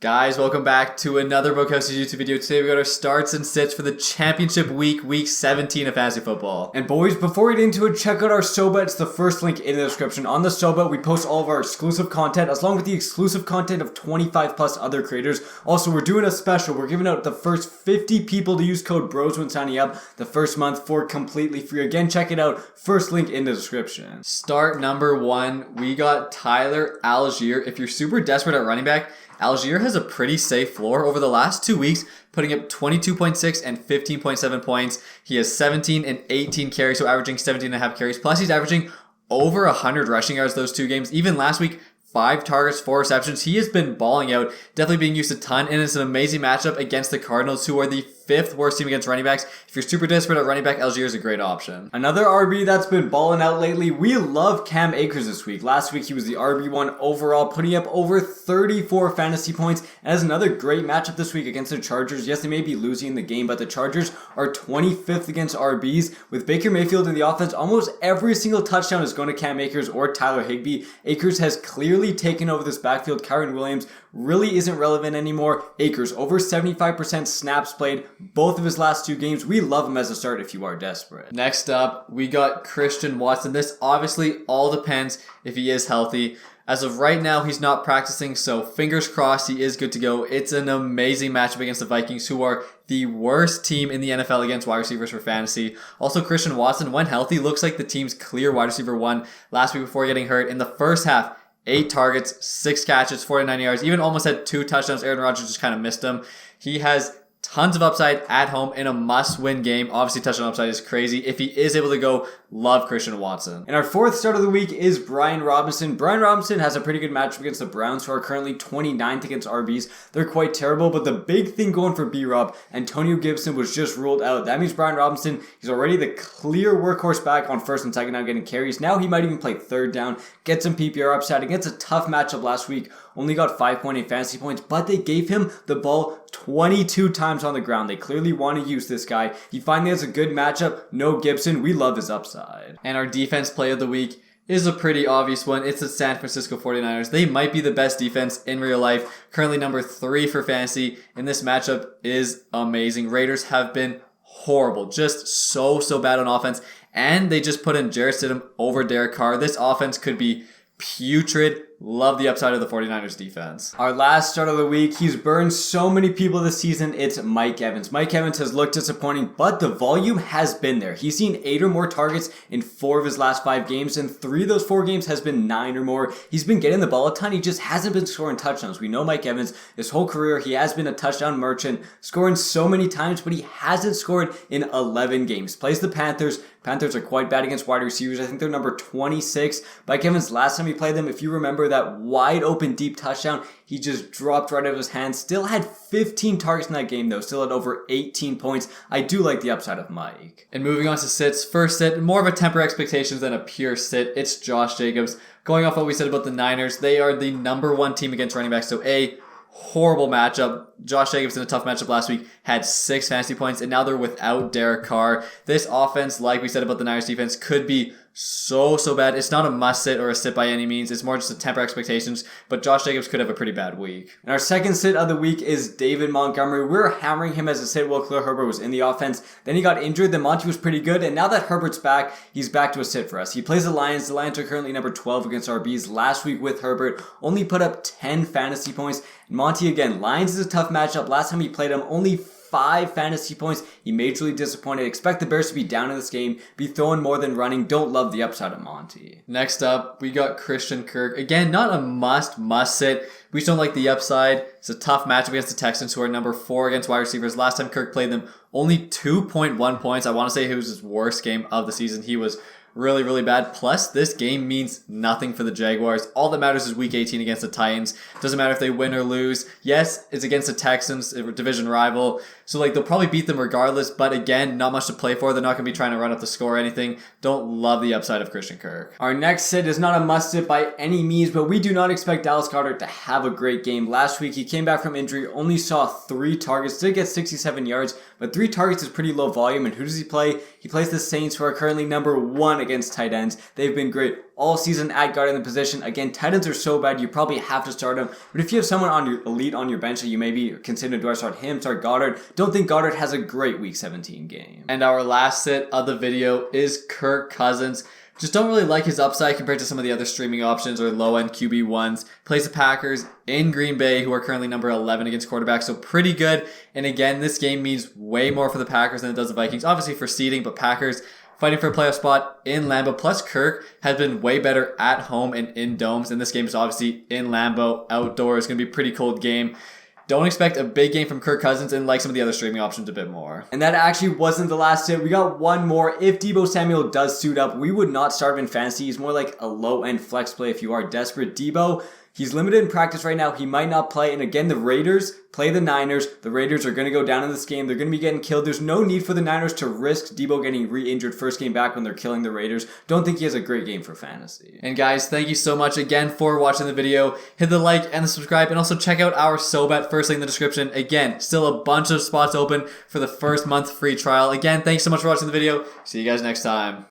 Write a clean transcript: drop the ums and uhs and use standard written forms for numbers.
Guys, welcome back to another Bokos's YouTube video. Today we got our starts and sits for the championship week 17 of fantasy football. And boys, before we get into it, check out our SOBET. It's the first link in the description. On the SOBET, we post all of our exclusive content, along with the exclusive content of 25 plus other creators. Also, we're doing a special. We're giving out the first 50 people to use code BROS when signing up the first month for completely free. Again, check it out. First link in the description. Start number 1, we got Tyler Allgeier. If you're super desperate at running back, Allgeier has a pretty safe floor over the last 2 weeks, putting up 22.6 and 15.7 points. He has 17 and 18 carries, so averaging 17.5 carries. Plus, he's averaging over 100 rushing yards those 2 games. Even last week, 5 targets, 4 receptions. He has been balling out, definitely being used a ton, and it's an amazing matchup against the Cardinals, who are the 5th worst team against running backs. If you're super desperate at running back, Allgeier is a great option. Another RB that's been balling out lately, we love Cam Akers this week. Last week, he was the RB1 overall, putting up over 34 fantasy points, and has another great matchup this week against the Chargers. Yes, they may be losing the game, but the Chargers are 25th against RBs. With Baker Mayfield in the offense, almost every single touchdown is going to Cam Akers or Tyler Higbee. Akers has clearly taken over this backfield. Kyren Williams really isn't relevant anymore. Akers, over 75% snaps played both of his last 2 games. We love him as a start if you are desperate. Next up, we got Christian Watson. This obviously all depends if he is healthy. As of right now, he's not practicing, so fingers crossed he is good to go. It's an amazing matchup against the Vikings, who are the worst team in the NFL against wide receivers for fantasy. Also, Christian Watson, when healthy, looks like the team's clear wide receiver 1 last week before getting hurt. In the first half, 8 targets, 6 catches, 49 yards, even almost had 2 touchdowns. Aaron Rodgers just kind of missed him. He has tons of upside at home in a must-win game. Obviously, touchdown upside is crazy. If he is able to go, love Christian Watson. And our 4th start of the week is Brian Robinson. Brian Robinson has a pretty good matchup against the Browns, who are currently 29th against RBs. They're quite terrible, but the big thing going for B-Rob, Antonio Gibson was just ruled out. That means Brian Robinson, he's already the clear workhorse back on 1st and 2nd down getting carries. Now he might even play 3rd down, get some PPR upside against a tough matchup last week. Only got 5.8 fantasy points, but they gave him the ball 22 times on the ground. They clearly want to use this guy. He finally has a good matchup. No Gibson. We love his upside. And our defense play of the week is a pretty obvious one. It's the San Francisco 49ers. They might be the best defense in real life. Currently number 3 for fantasy. And this matchup is amazing. Raiders have been horrible. Just so bad on offense. And they just put in Jarrett Stidham over Derek Carr. This offense could be putrid. Love the upside of the 49ers defense. Our last start of the week, he's burned so many people this season. It's Mike Evans. Mike Evans has looked disappointing, but the volume has been there. He's seen 8 or more targets in 4 of his last 5 games, and 3 of those 4 games has been 9 or more. He's been getting the ball a ton. He just hasn't been scoring touchdowns. We know Mike Evans, his whole career, he has been a touchdown merchant, scoring so many times, but he hasn't scored in 11 games. Plays the Panthers. Panthers are quite bad against wide receivers. I think they're number 26. Mike Evans, last time he played them, if you remember that wide open deep touchdown, he just dropped right out of his hands. Still had 15 targets in that game though. Still had over 18 points. I do like the upside of Mike. And moving on to sits. First sit, more of a temper expectations than a pure sit. It's Josh Jacobs. Going off what we said about the Niners, they are the number 1 team against running backs. So horrible matchup. Josh Jacobs in a tough matchup last week had 6 fantasy points, and now they're without Derek Carr. This offense, like we said about the Niners defense, could be so bad. It's not a must sit or a sit by any means. It's more just to temper expectations, but Josh Jacobs could have a pretty bad week. And our 2nd sit of the week is David Montgomery. We're hammering him as a sit while Khalil Herbert was in the offense. Then he got injured. Then Monty was pretty good, and now that Herbert's back, he's back to a sit for us. He plays the Lions. The Lions are currently number 12 against RBs. Last week with Herbert, only put up 10 fantasy points. And Monty again, Lions is a tough matchup. Last time he played him, only 5 fantasy points. He majorly disappointed. Expect the Bears to be down in this game, be throwing more than running. Don't love the upside of Monty. Next up, we got Christian Kirk. Again, not a must sit. We just don't like the upside. It's a tough matchup against the Texans, who are number 4 against wide receivers. Last time Kirk played them, only 2.1 points. I want to say it was his worst game of the season. He was really bad. Plus, this game means nothing for the Jaguars. All that matters is week 18 against the Titans. Doesn't matter if they win or lose. Yes, it's against the Texans, a division rival. So, they'll probably beat them regardless. But again, not much to play for. They're not going to be trying to run up the score or anything. Don't love the upside of Christian Kirk. Our next sit is not a must sit by any means, but we do not expect Dallas Goedert to have a great game. Last week, he came back from injury, only saw 3 targets, did get 67 yards, but 3 targets is pretty low volume. And who does he play? He plays the Saints, who are currently number 1 against tight ends. They've been great all season at guarding the position. Again, tight ends are so bad, you probably have to start them. But if you have someone on your elite on your bench that you maybe consider, do I start him, start Goddard? Don't think Goddard has a great week 17 game. And our last sit of the video is Kirk Cousins. Just don't really like his upside compared to some of the other streaming options or low-end QB1s. Plays the Packers in Green Bay, who are currently number 11 against quarterbacks, so pretty good. And again, this game means way more for the Packers than it does the Vikings. Obviously for seeding, but Packers fighting for a playoff spot in Lambeau. Plus, Kirk has been way better at home and in domes. And this game is obviously in Lambeau, outdoors. It's going to be a pretty cold game. Don't expect a big game from Kirk Cousins, and like some of the other streaming options a bit more. And that actually wasn't the last tip. We got one more. If Deebo Samuel does suit up, we would not start him in fantasy. He's more like a low-end flex play if you are desperate. Deebo, he's limited in practice right now. He might not play. And again, the Raiders play the Niners. The Raiders are going to go down in this game. They're going to be getting killed. There's no need for the Niners to risk Deebo getting re-injured first game back when they're killing the Raiders. Don't think he has a great game for fantasy. And guys, thank you so much again for watching the video. Hit the like and the subscribe, and also check out our SOBET, first link in the description. Again, still a bunch of spots open for the first month free trial. Again, thanks so much for watching the video. See you guys next time.